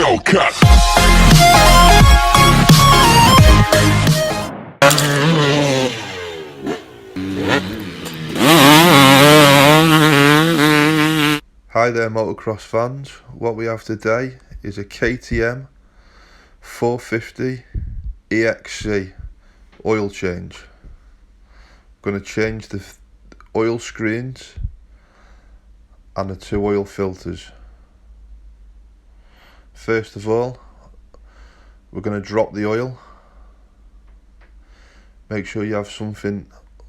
Hellcat. Hi there motocross fans, what we have today is a KTM 450 EXC oil change. I'm going to change the oil screens and the 2 oil filters. First of all, we're going to drop the oil. Make sure you have something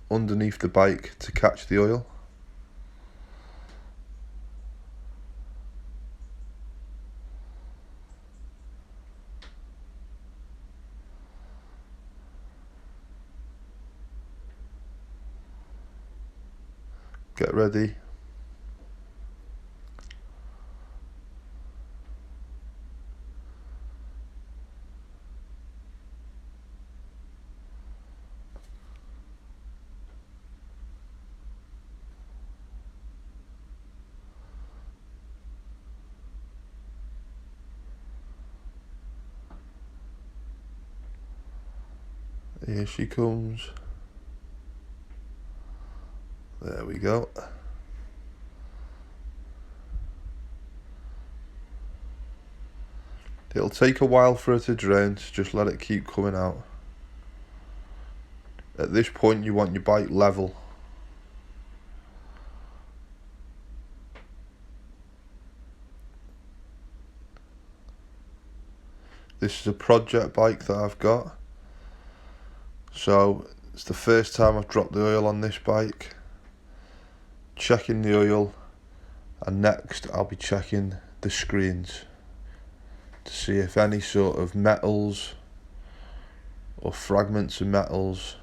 underneath the bike to catch the oil. Get ready. Here she comes. There we go. It'll take a while for it to drain, so just let it keep coming out. At this point you want your bike level. This is a project bike that I've got, so it's the first time I've dropped the oil on this bike. Checking the oil, and next I'll be checking the screens to see if any sort of metals or fragments of metals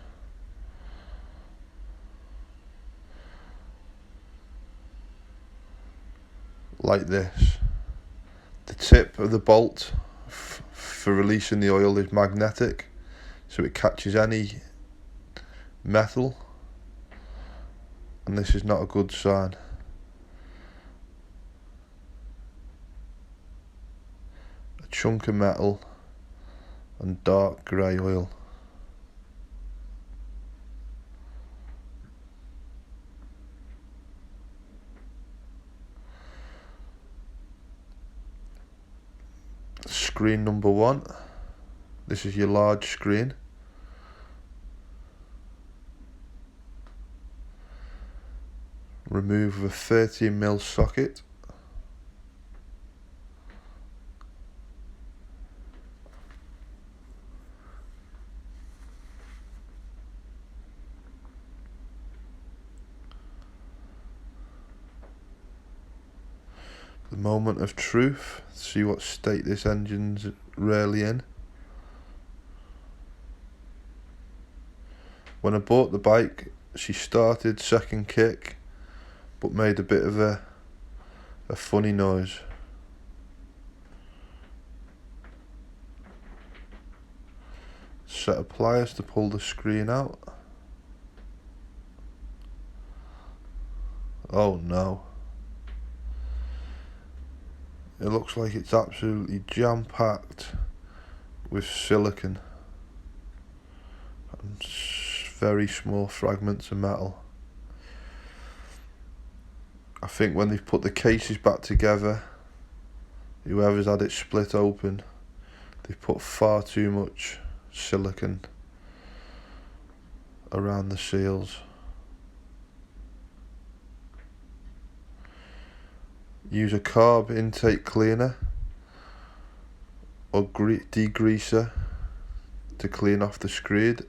like this. The tip of the bolt for releasing the oil is magnetic, so it catches any metal, and this is not a good sign. A chunk of metal and dark grey oil. Screen number 1. This is your large screen. Remove a 13mm socket. The moment of truth, see what state this engine's really in. When I bought the bike, she started second kick, but made a bit of a funny noise. Set of pliers to pull the screen out. Oh no. It looks like it's absolutely jam-packed with silicon and very small fragments of metal. I think when they've put the cases back together, whoever's had it split open, they've put far too much silicon around the seals. Use a carb intake cleaner or degreaser to clean off the screed.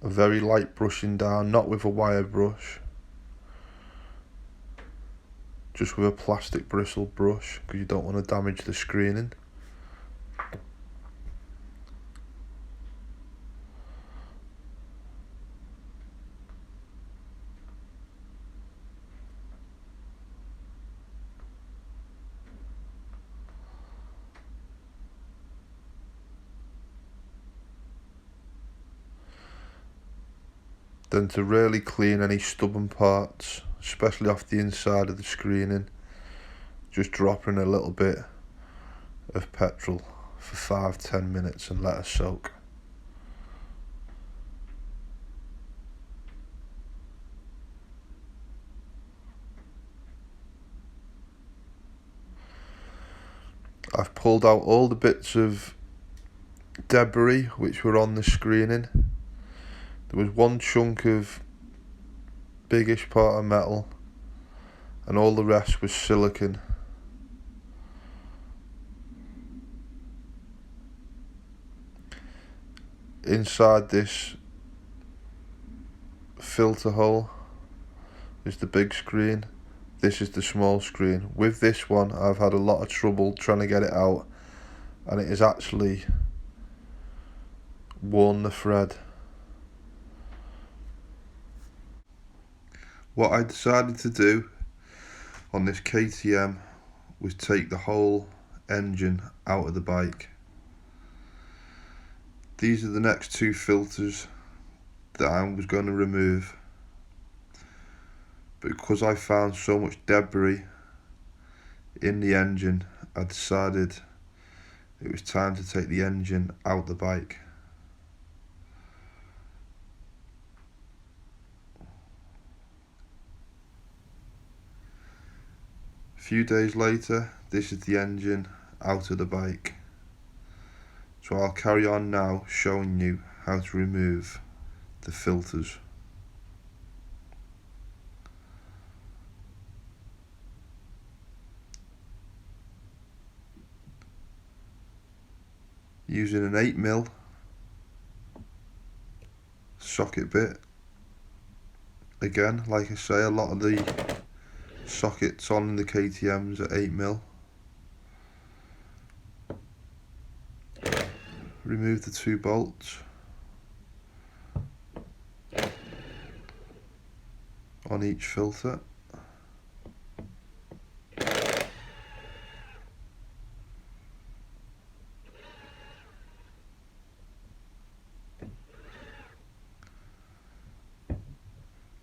A very light brushing down, not with a wire brush, just with a plastic bristle brush, because you don't want to damage the screening. Then to really clean any stubborn parts, especially off the inside of the screening, just drop in a little bit of petrol for 5-10 minutes and let it soak. I've pulled out all the bits of debris which were on the screening. There was one chunk of biggish part of metal and all the rest was silicon. Inside this filter hole is the big screen. This is the small screen. With this one I've had a lot of trouble trying to get it out, and it has actually worn the thread. What I decided to do on this KTM was take the whole engine out of the bike. These are the next two filters that I was going to remove, but because I found so much debris in the engine, I decided it was time to take the engine out the bike. A few days later, this is the engine out of the bike. So I'll carry on now showing you how to remove the filters. Using an 8mm socket bit. Again, like I say, a lot of the sockets on the KTMs are 8mm. Remove the two bolts on each filter.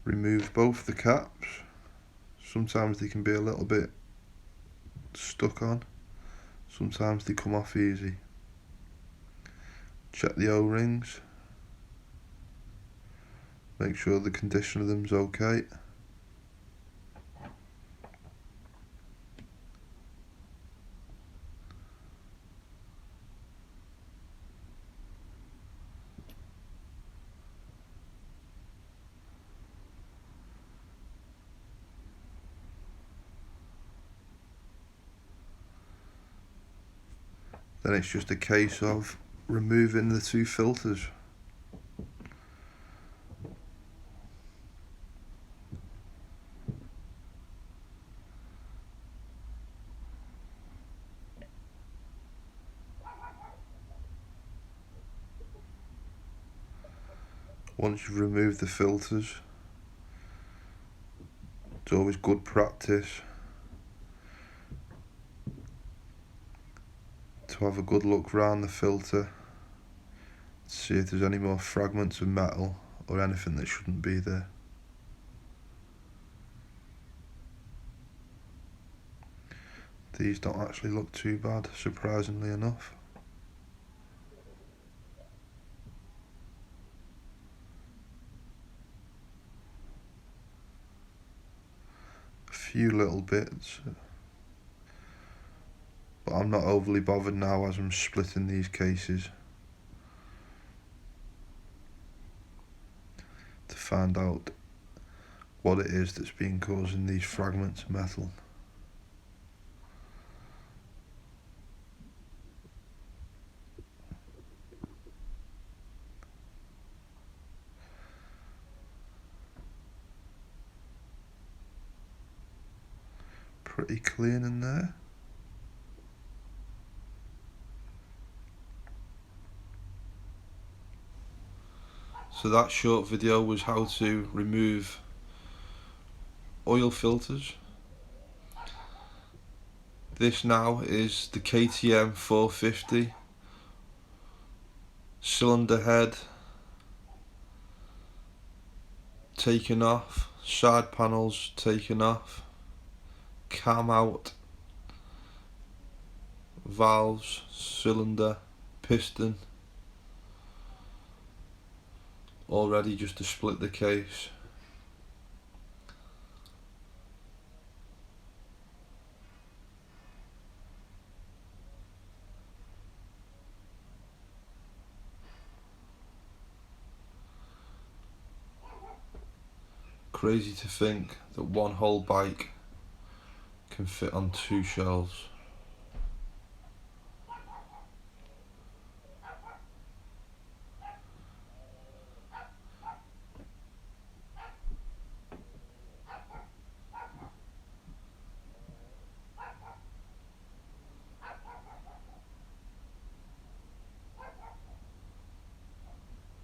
Remove both the caps. Sometimes they can be a little bit stuck on, sometimes they come off easy. Check the O-rings, make sure the condition of them is okay. Then it's just a case of removing the two filters. Once you've removed the filters, it's always good practice to have a good look round the filter to see if there's any more fragments of metal or anything that shouldn't be there. These don't actually look too bad, surprisingly enough. A few little bits, but I'm not overly bothered now as I'm splitting these cases to find out what it is that's been causing these fragments of metal. Pretty clean in there. So that short video was how to remove oil filters. This now is the KTM 450 cylinder head taken off, side panels taken off, cam out, valves, cylinder, piston, all ready just to split the case. Crazy to think that one whole bike can fit on 2 shelves.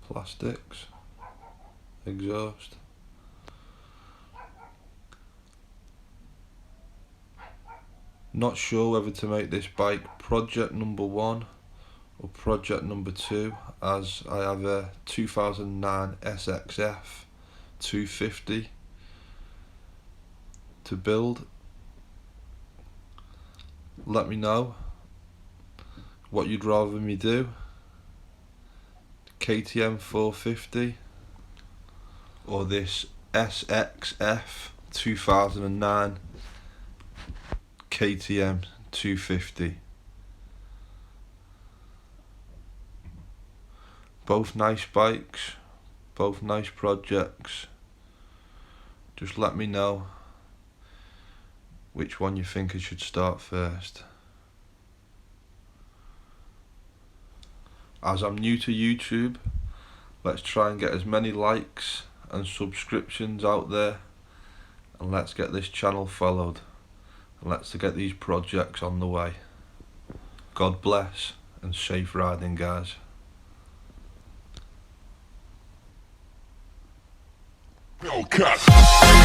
Plastics, exhaust. Not sure whether to make this bike project number 1 or project number 2, as I have a 2009 SXF 250 to build. Let me know what you'd rather me do, KTM 450 or this SXF 2009 KTM 250. Both nice bikes, both nice projects. Just let me know which one you think I should start first. As I'm new to YouTube, let's try and get as many likes and subscriptions out there, and let's get this channel followed, and let's get these projects on the way. God bless and safe riding, guys. Okay.